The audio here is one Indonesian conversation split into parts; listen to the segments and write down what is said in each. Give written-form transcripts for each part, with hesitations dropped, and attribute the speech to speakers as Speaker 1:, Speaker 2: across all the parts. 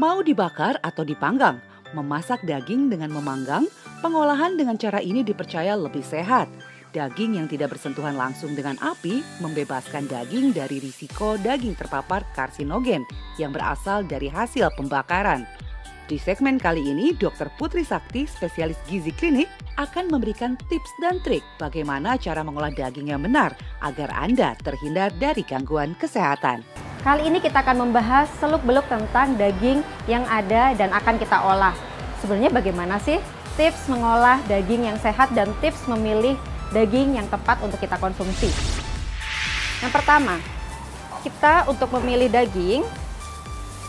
Speaker 1: Mau dibakar atau dipanggang, memasak daging dengan memanggang, pengolahan dengan cara ini dipercaya lebih sehat. Daging yang tidak bersentuhan langsung dengan api membebaskan daging dari risiko daging terpapar karsinogen yang berasal dari hasil pembakaran. Di segmen kali ini, Dr. Putri Sakti, spesialis gizi klinik, akan memberikan tips dan trik bagaimana cara mengolah daging yang benar agar Anda terhindar dari gangguan kesehatan.
Speaker 2: Kali ini kita akan membahas seluk-beluk tentang daging yang ada dan akan kita olah. Sebenarnya bagaimana sih tips mengolah daging yang sehat dan tips memilih daging yang tepat untuk kita konsumsi? Yang pertama, kita untuk memilih daging,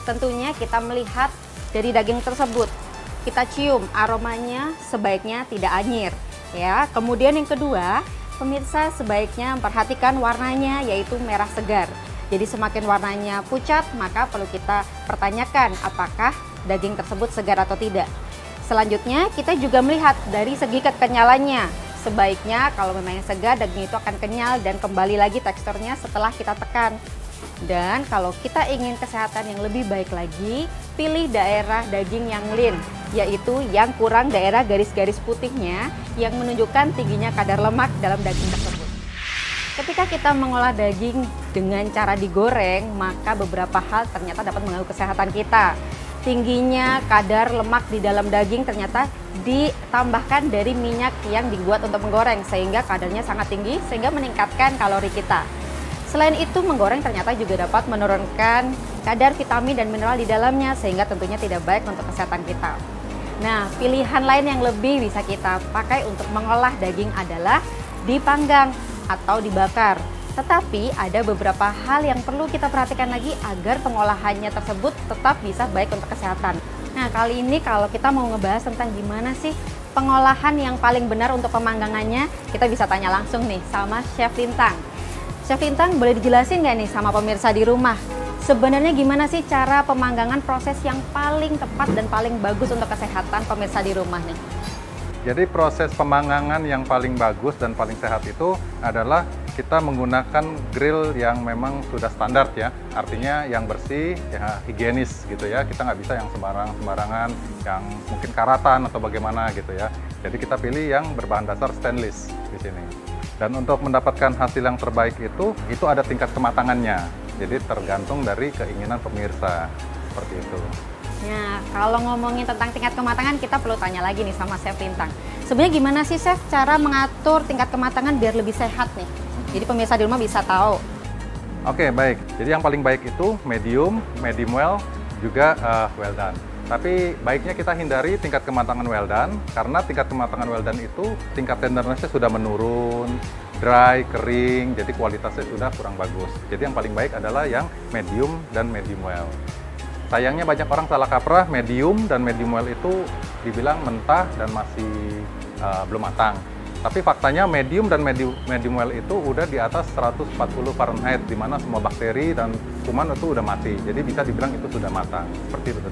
Speaker 2: tentunya kita melihat dari daging tersebut. Kita cium aromanya sebaiknya tidak anyir, ya. Kemudian yang kedua, pemirsa sebaiknya memperhatikan warnanya yaitu merah segar. Jadi semakin warnanya pucat, maka perlu kita pertanyakan apakah daging tersebut segar atau tidak. Selanjutnya, kita juga melihat dari segi kekenyalannya. Sebaiknya kalau memang yang segar, daging itu akan kenyal dan kembali lagi teksturnya setelah kita tekan. Dan kalau kita ingin kesehatan yang lebih baik lagi, pilih daerah daging yang lean, yaitu yang kurang daerah garis-garis putihnya yang menunjukkan tingginya kadar lemak dalam daging tersebut. Ketika kita mengolah daging dengan cara digoreng, maka beberapa hal ternyata dapat mengganggu kesehatan kita. Tingginya kadar lemak di dalam daging ternyata ditambahkan dari minyak yang dibuat untuk menggoreng, sehingga kadarnya sangat tinggi sehingga meningkatkan kalori kita. Selain itu, menggoreng ternyata juga dapat menurunkan kadar vitamin dan mineral di dalamnya, sehingga tentunya tidak baik untuk kesehatan kita. Nah, pilihan lain yang lebih bisa kita pakai untuk mengolah daging adalah dipanggang atau dibakar. Tetapi ada beberapa hal yang perlu kita perhatikan lagi agar pengolahannya tersebut tetap bisa baik untuk kesehatan. Nah, kali ini kalau kita mau ngebahas tentang gimana sih pengolahan yang paling benar untuk pemanggangannya, kita bisa tanya langsung nih sama Chef Lintang. Chef Lintang, boleh dijelasin nggak nih sama pemirsa di rumah, sebenarnya gimana sih cara pemanggangan proses yang paling tepat dan paling bagus untuk kesehatan pemirsa di rumah nih?
Speaker 3: Jadi proses pemanggangan yang paling bagus dan paling sehat itu adalah kita menggunakan grill yang memang sudah standar ya, artinya yang bersih, ya higienis gitu ya. Kita nggak bisa yang sembarangan, yang mungkin karatan atau bagaimana gitu ya. Jadi kita pilih yang berbahan dasar stainless di sini. Dan untuk mendapatkan hasil yang terbaik itu ada tingkat kematangannya. Jadi tergantung dari keinginan pemirsa, seperti itu.
Speaker 2: Nah, kalau ngomongin tentang tingkat kematangan, kita perlu tanya lagi nih sama Chef Lintang. Sebenarnya gimana sih Chef cara mengatur tingkat kematangan biar lebih sehat nih? Jadi pemirsa di rumah bisa tahu.
Speaker 3: Oke, baik. Jadi yang paling baik itu medium well, juga well done. Tapi baiknya kita hindari tingkat kematangan well done, karena tingkat kematangan well done itu tingkat tenderness-nya sudah menurun, dry, kering, jadi kualitasnya sudah kurang bagus. Jadi yang paling baik adalah yang medium dan medium well. Sayangnya banyak orang salah kaprah, medium dan medium well itu dibilang mentah dan masih belum matang. Tapi faktanya medium dan medium well itu udah di atas 140 Fahrenheit, di mana semua bakteri dan kuman itu udah mati. Jadi bisa dibilang itu sudah matang. Seperti itu.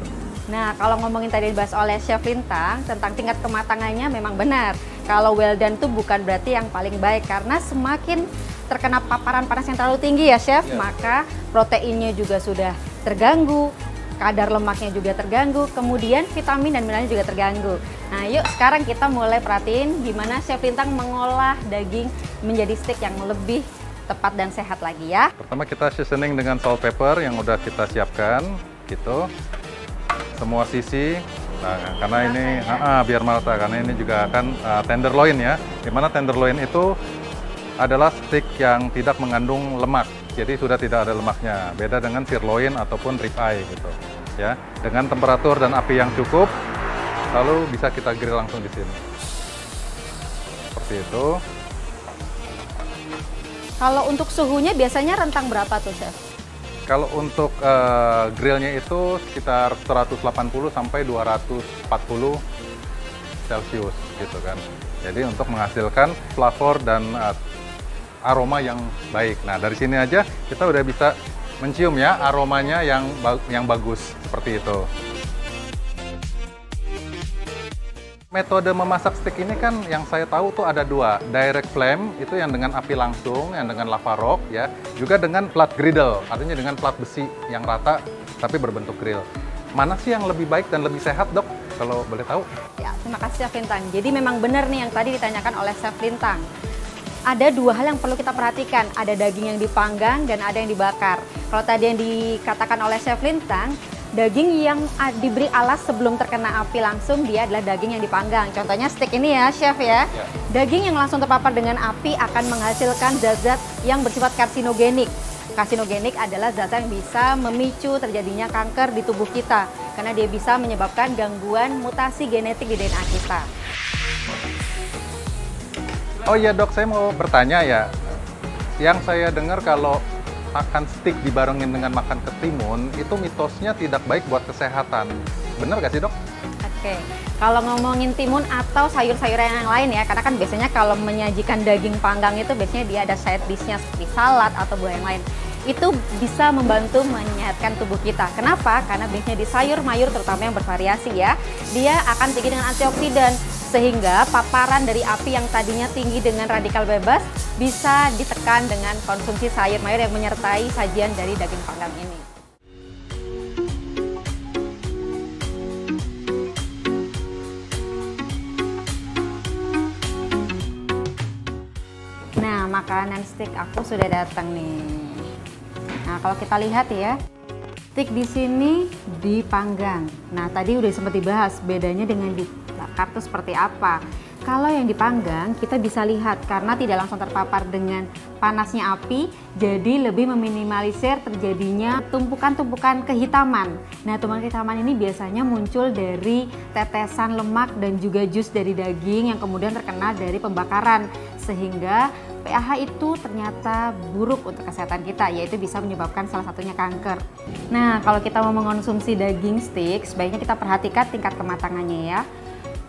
Speaker 2: Nah, kalau ngomongin tadi dibahas oleh Chef Lintang tentang tingkat kematangannya memang benar. Kalau well done itu bukan berarti yang paling baik, karena semakin terkena paparan panas yang terlalu tinggi ya Chef, maka proteinnya juga sudah terganggu, kadar lemaknya juga terganggu, kemudian vitamin dan mineralnya juga terganggu. Nah, yuk sekarang kita mulai perhatiin gimana Chef Lintang mengolah daging menjadi steak yang lebih tepat dan sehat lagi ya.
Speaker 3: Pertama kita seasoning dengan salt pepper yang udah kita siapkan, gitu. Semua sisi, nah, karena ini biar merata, karena ini juga akan tenderloin ya. Dimana tenderloin itu adalah steak yang tidak mengandung lemak, jadi sudah tidak ada lemaknya. Beda dengan sirloin ataupun ribeye gitu, ya. Dengan temperatur dan api yang cukup, lalu bisa kita grill langsung di sini. Seperti itu.
Speaker 2: Kalau untuk suhunya biasanya rentang berapa tuh Chef?
Speaker 3: Kalau untuk grillnya itu sekitar 180 sampai 240 Celcius gitu kan. Jadi untuk menghasilkan flavor dan aroma yang baik. Nah, dari sini aja kita udah bisa mencium ya aromanya yang bagus seperti itu. Metode memasak steak ini kan yang saya tahu tuh ada dua, direct flame itu yang dengan api langsung, yang dengan lava rock ya, juga dengan flat griddle, artinya dengan plat besi yang rata tapi berbentuk grill. mana sih yang lebih baik dan lebih sehat, Dok? Kalau boleh tahu?
Speaker 2: Ya, terima kasih Chef Lintang. Jadi memang benar nih yang tadi ditanyakan oleh Chef Lintang. Ada dua hal yang perlu kita perhatikan, ada daging yang dipanggang dan ada yang dibakar. Kalau tadi yang dikatakan oleh Chef Lintang, daging yang diberi alas sebelum terkena api langsung dia adalah daging yang dipanggang. Contohnya steak ini ya, Chef ya. Daging yang langsung terpapar dengan api akan menghasilkan zat-zat yang bersifat karsinogenik. Karsinogenik adalah zat yang bisa memicu terjadinya kanker di tubuh kita karena dia bisa menyebabkan gangguan mutasi genetik di DNA kita.
Speaker 3: Oh iya, Dok, saya mau bertanya ya. Yang saya dengar kalau makan steak dibarengin dengan makan ketimun, itu mitosnya tidak baik buat kesehatan. Benar nggak sih, Dok?
Speaker 2: Oke, kalau ngomongin timun atau sayur-sayuran yang lain ya, karena kan biasanya kalau menyajikan daging panggang itu biasanya dia ada side dish-nya seperti salad atau buah yang lain. Itu bisa membantu menyehatkan tubuh kita. Kenapa? Karena biasanya di sayur-mayur terutama yang bervariasi ya, dia akan tinggi dengan antioksidan. Sehingga paparan dari api yang tadinya tinggi dengan radikal bebas bisa ditekan dengan konsumsi sayur-mayur yang menyertai sajian dari daging panggang ini. Nah, makanan steak aku sudah datang nih. Nah, kalau kita lihat ya, steak di sini dipanggang. Nah, tadi udah sempat dibahas bedanya dengan dibakar itu seperti apa. Kalau yang dipanggang kita bisa lihat karena tidak langsung terpapar dengan panasnya api, jadi lebih meminimalisir terjadinya tumpukan-tumpukan kehitaman. Nah, tumpukan kehitaman ini biasanya muncul dari tetesan lemak dan juga jus dari daging yang kemudian terkena dari pembakaran, sehingga pH itu ternyata buruk untuk kesehatan kita, yaitu bisa menyebabkan salah satunya kanker. Nah, kalau kita mau mengonsumsi daging steak, sebaiknya kita perhatikan tingkat kematangannya ya.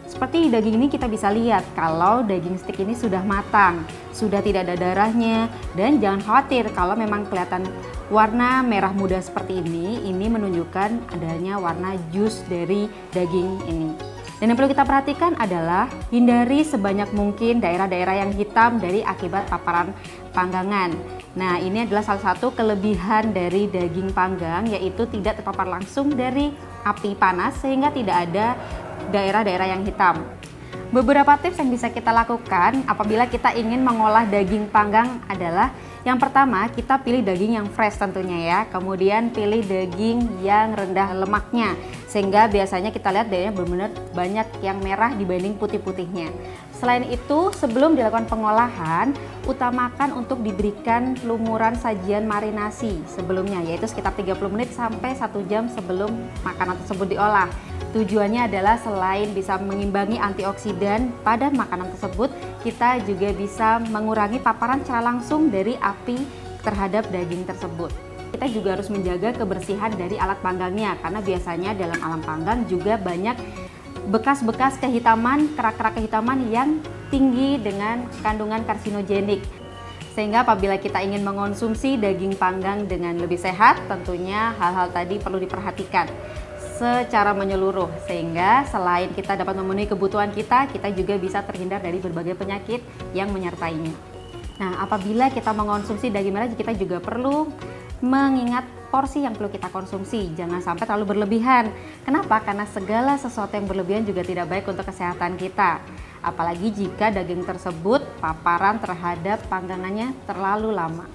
Speaker 2: Seperti di daging ini kita bisa lihat kalau daging steak ini sudah matang, sudah tidak ada darahnya, dan jangan khawatir kalau memang kelihatan warna merah muda seperti ini menunjukkan adanya warna jus dari daging ini. Dan yang perlu kita perhatikan adalah hindari sebanyak mungkin daerah-daerah yang hitam dari akibat paparan panggangan. Nah, ini adalah salah satu kelebihan dari daging panggang, yaitu tidak terpapar langsung dari api panas sehingga tidak ada daerah-daerah yang hitam. Beberapa tips yang bisa kita lakukan apabila kita ingin mengolah daging panggang adalah yang pertama, kita pilih daging yang fresh tentunya ya. Kemudian pilih daging yang rendah lemaknya, sehingga biasanya kita lihat dagingnya benar-benar banyak yang merah dibanding putih-putihnya. Selain itu, sebelum dilakukan pengolahan, utamakan untuk diberikan lumuran sajian marinasi sebelumnya, yaitu sekitar 30 menit sampai 1 jam sebelum makanan tersebut diolah. Tujuannya adalah selain bisa mengimbangi antioksidan pada makanan tersebut, kita juga bisa mengurangi paparan secara langsung dari api terhadap daging tersebut. Kita juga harus menjaga kebersihan dari alat panggangnya, karena biasanya dalam alat panggang juga banyak bekas-bekas kehitaman, kerak-kerak kehitaman yang tinggi dengan kandungan karsinogenik. Sehingga apabila kita ingin mengonsumsi daging panggang dengan lebih sehat, tentunya hal-hal tadi perlu diperhatikan secara menyeluruh, sehingga selain kita dapat memenuhi kebutuhan kita juga bisa terhindar dari berbagai penyakit yang menyertainya. Nah, apabila kita mengonsumsi daging merah, kita juga perlu mengingat porsi yang perlu kita konsumsi, jangan sampai terlalu berlebihan. Kenapa? Karena segala sesuatu yang berlebihan juga tidak baik untuk kesehatan kita. Apalagi jika daging tersebut paparan terhadap panggangannya terlalu lama.